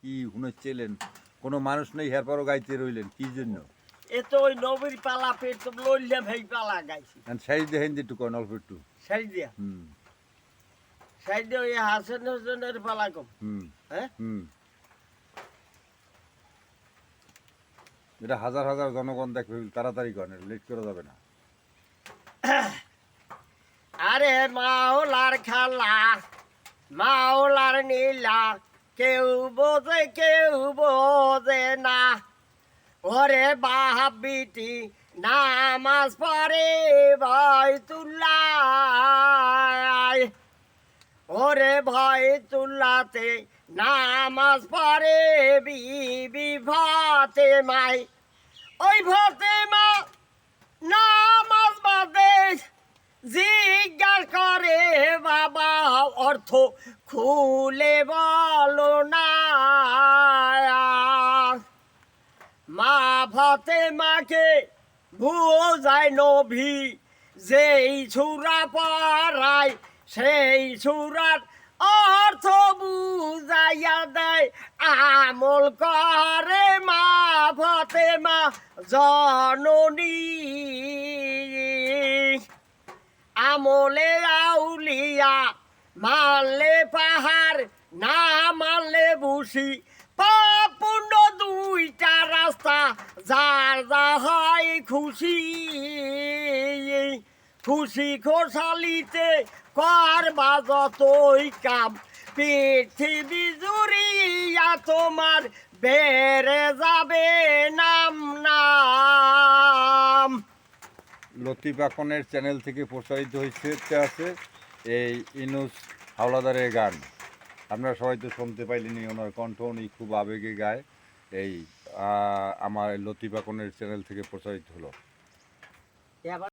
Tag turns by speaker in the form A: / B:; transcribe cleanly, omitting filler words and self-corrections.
A: কি শুনেছিলেন? কোনো মানুষ নেই এরপরও গাইতে রইলেন কি জন্য?
B: এ তো ওই নবীর পালা পেট তো লইলাম এই পালা গাইছি
A: সাইজ দেখেন একটু কন অল্প একটু।
B: সাইড দিয়া
A: হুম
B: সাইড দিয়ে ওই হাসান হোসেনের পালা কম
A: হুম
B: হ্যাঁ
A: হুম। এটা হাজার হাজার জনগণ দেখবে, তাড়াতাড়ি করেন, লেট করা যাবে না।
B: আরে মাওলার খালা মাওলার নীলা কেউ বোঝে না ওরে বাপ বিটি নামাজ পড়ে বাইতুল্লাহ ওরে বাইতুল্লাতে নামাজ পড়ে বিবি ফাতেমাই ওই ফাতেমা নামাজ বাদে জিজ্ঞাসা করে বাবা অর্থ খুলে বলো না মা ফাতেমাকে বুঝায় নবী যেই সূরা পড়ায় সেই সূরার অর্থ বুঝাইয়া দেয় আমল করে মা ফাতেমা জননী আমলে আউলিয়া মারলে পাহাড় না মারলে বুসি পাপুণ্য দুইটা রাস্তা যার যা হয় খুশি খুশি খোশালিতে করবা যতই কাম পৃথিবী জুড়িয়া তোমার বেড়ে যাবে নাম নাম।
A: লতিফ আকনের চ্যানেল থেকে প্রচারিত আছে এই ইনুস হাওলাদারের গান। আপনারা সবাই তো শুনতে পাইলেনি, ওনার কণ্ঠ উনি খুব আবেগে গায়। এই আমার লতিফ আকনের চ্যানেল থেকে প্রচারিত হলো।